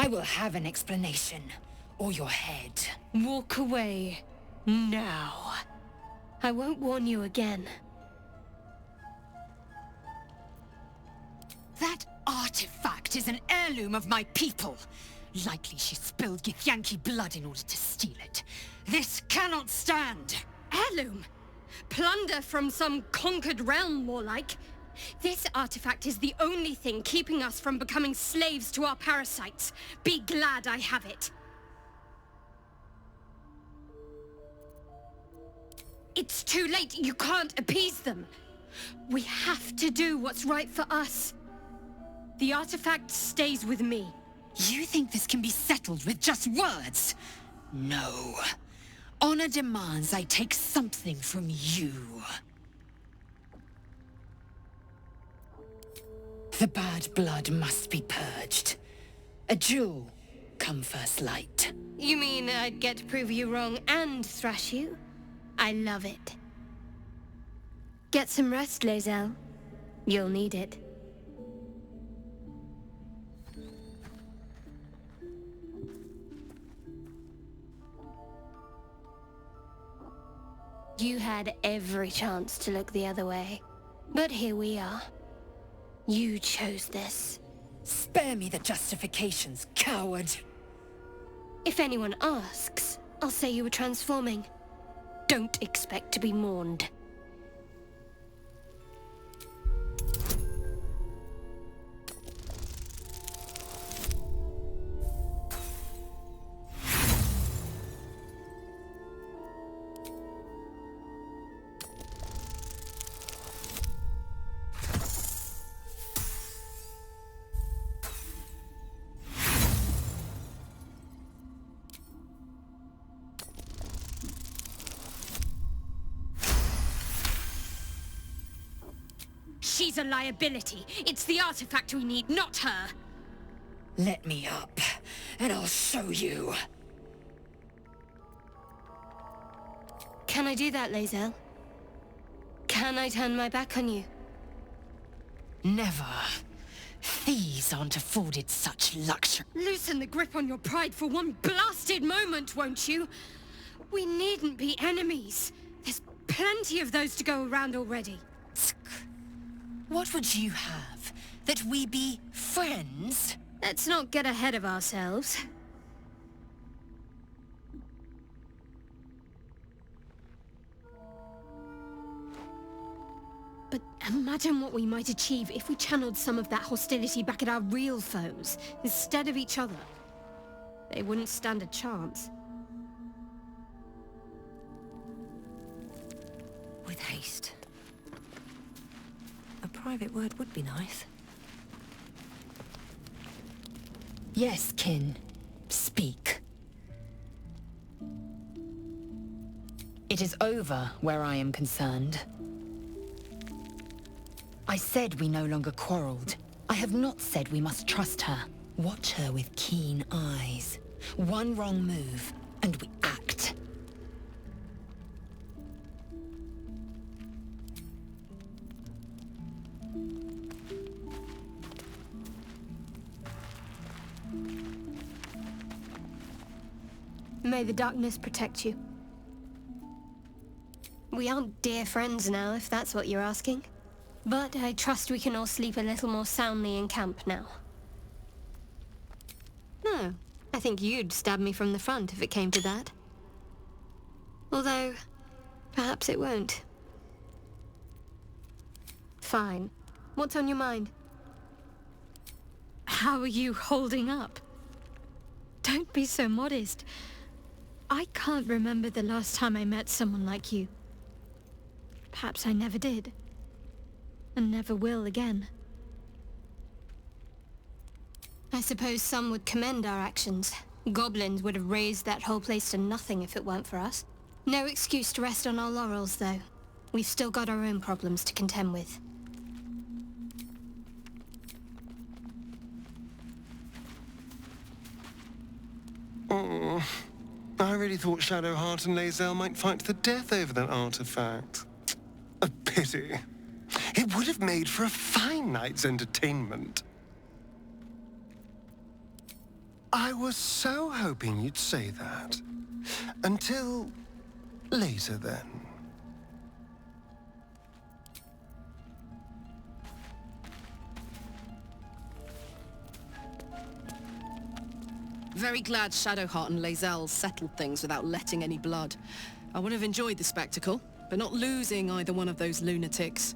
I will have an explanation. Or your head. Walk away. Now. I won't warn you again. That artifact is an heirloom of my people. Likely she spilled Githyanki blood in order to steal it. This cannot stand! Heirloom? Plunder from some conquered realm, more like. This artifact is the only thing keeping us from becoming slaves to our parasites. Be glad I have it. It's too late. You can't appease them. We have to do what's right for us. The artifact stays with me. You think this can be settled with just words? No. Honor demands I take something from you. The bad blood must be purged. A jewel, come first light. You mean I'd get to prove you wrong and thrash you? I love it. Get some rest, Lae'zel. You'll need it. You had every chance to look the other way. But here we are. You chose this. Spare me the justifications, coward! If anyone asks, I'll say you were transforming. Don't expect to be mourned. She's a liability. It's the artifact we need, not her. Let me up, and I'll show you. Can I do that, Lae'zel? Can I turn my back on you? Never. Thieves aren't afforded such luxury. Loosen the grip on your pride for one blasted moment, won't you? We needn't be enemies. There's plenty of those to go around already. What would you have? That we be friends? Let's not get ahead of ourselves. But imagine what we might achieve if we channeled some of that hostility back at our real foes, instead of each other. They wouldn't stand a chance. With haste. A private word would be nice. Yes, kin. Speak. It is over where I am concerned. I said we no longer quarreled. I have not said we must trust her. Watch her with keen eyes. One wrong move, and we act. May the darkness protect you. We aren't dear friends now, if that's what you're asking. But I trust we can all sleep a little more soundly in camp now. No, I think you'd stab me from the front if it came to that. Although, perhaps it won't. Fine. What's on your mind? How are you holding up? Don't be so modest. I can't remember the last time I met someone like you. Perhaps I never did. And never will again. I suppose some would commend our actions. Goblins would have razed that whole place to nothing if it weren't for us. No excuse to rest on our laurels, though. We've still got our own problems to contend with. Oh, I really thought Shadowheart and Lae'zel might fight to the death over that artifact. A pity. It would have made for a fine night's entertainment. I was so hoping you'd say that. Until later, then. Very glad Shadowheart and Lae'zel settled things without letting any blood. I would have enjoyed the spectacle, but not losing either one of those lunatics.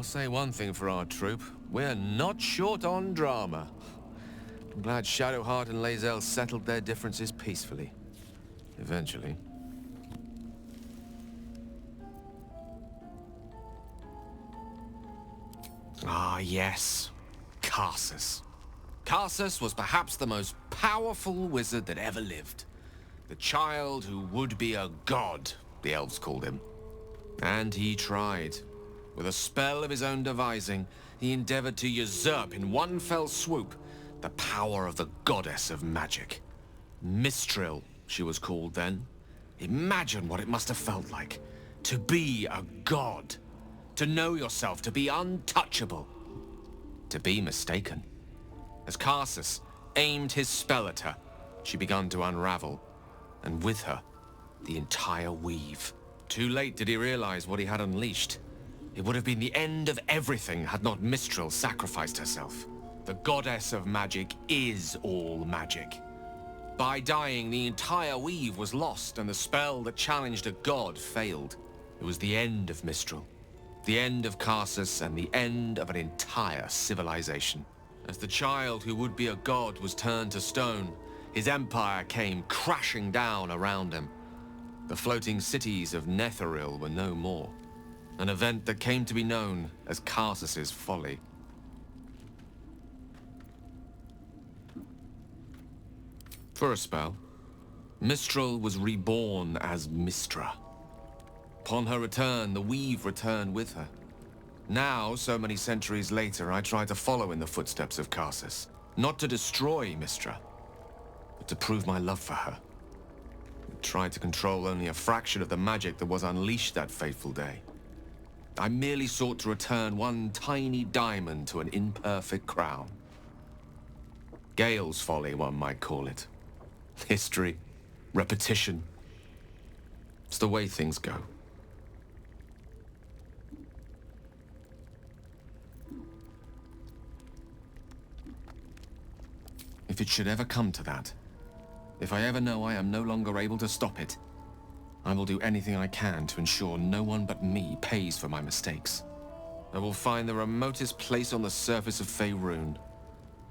I'll say one thing for our troop. We're not short on drama. I'm glad Shadowheart and Lae'zel settled their differences peacefully. Eventually. Ah, yes. Karsus. Karsus was perhaps the most powerful wizard that ever lived. The child who would be a god, the elves called him. And he tried. With a spell of his own devising, he endeavored to usurp in one fell swoop the power of the goddess of magic. Mistral, she was called then. Imagine what it must have felt like. To be a god. To know yourself, to be untouchable. To be mistaken. As Karsus aimed his spell at her, she began to unravel. And with her, the entire weave. Too late did he realize what he had unleashed. It would have been the end of everything had not Mistral sacrificed herself. The goddess of magic is all magic. By dying, the entire weave was lost, and the spell that challenged a god failed. It was the end of Mistral, the end of Karsus, and the end of an entire civilization. As the child who would be a god was turned to stone, his empire came crashing down around him. The floating cities of Netheril were no more. An event that came to be known as Karsus's folly. For a spell, Mistral was reborn as Mistra. Upon her return, the weave returned with her. Now, so many centuries later, I try to follow in the footsteps of Karsus. Not to destroy Mistra, but to prove my love for her. I tried to control only a fraction of the magic that was unleashed that fateful day. I merely sought to return one tiny diamond to an imperfect crown. Gale's folly, one might call it. History, repetition. It's the way things go. If it should ever come to that, if I ever know I am no longer able to stop it, I will do anything I can to ensure no one but me pays for my mistakes. I will find the remotest place on the surface of Faerun,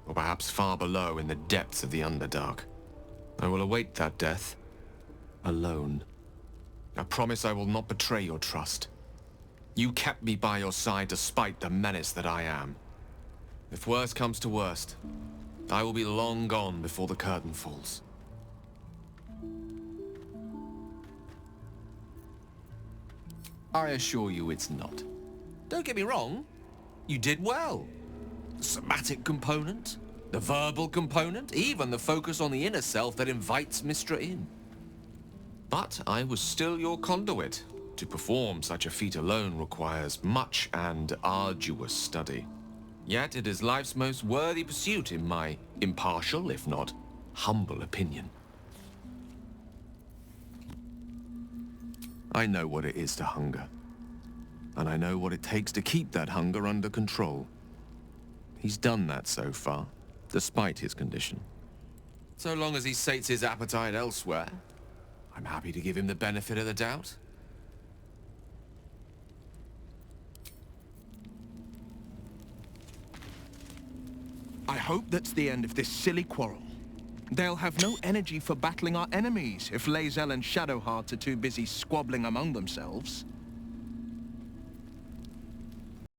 or perhaps far below in the depths of the Underdark. I will await that death, alone. I promise I will not betray your trust. You kept me by your side despite the menace that I am. If worst comes to worst, I will be long gone before the curtain falls. I assure you it's not. Don't get me wrong. You did well. The somatic component, the verbal component, even the focus on the inner self that invites Mistra in. But I was still your conduit. To perform such a feat alone requires much and arduous study. Yet it is life's most worthy pursuit in my impartial, if not humble opinion. I know what it is to hunger. And I know what it takes to keep that hunger under control. He's done that so far, despite his condition. So long as he sates his appetite elsewhere, I'm happy to give him the benefit of the doubt. I hope that's the end of this silly quarrel. They'll have no energy for battling our enemies if Lae'zel and Shadowheart are too busy squabbling among themselves.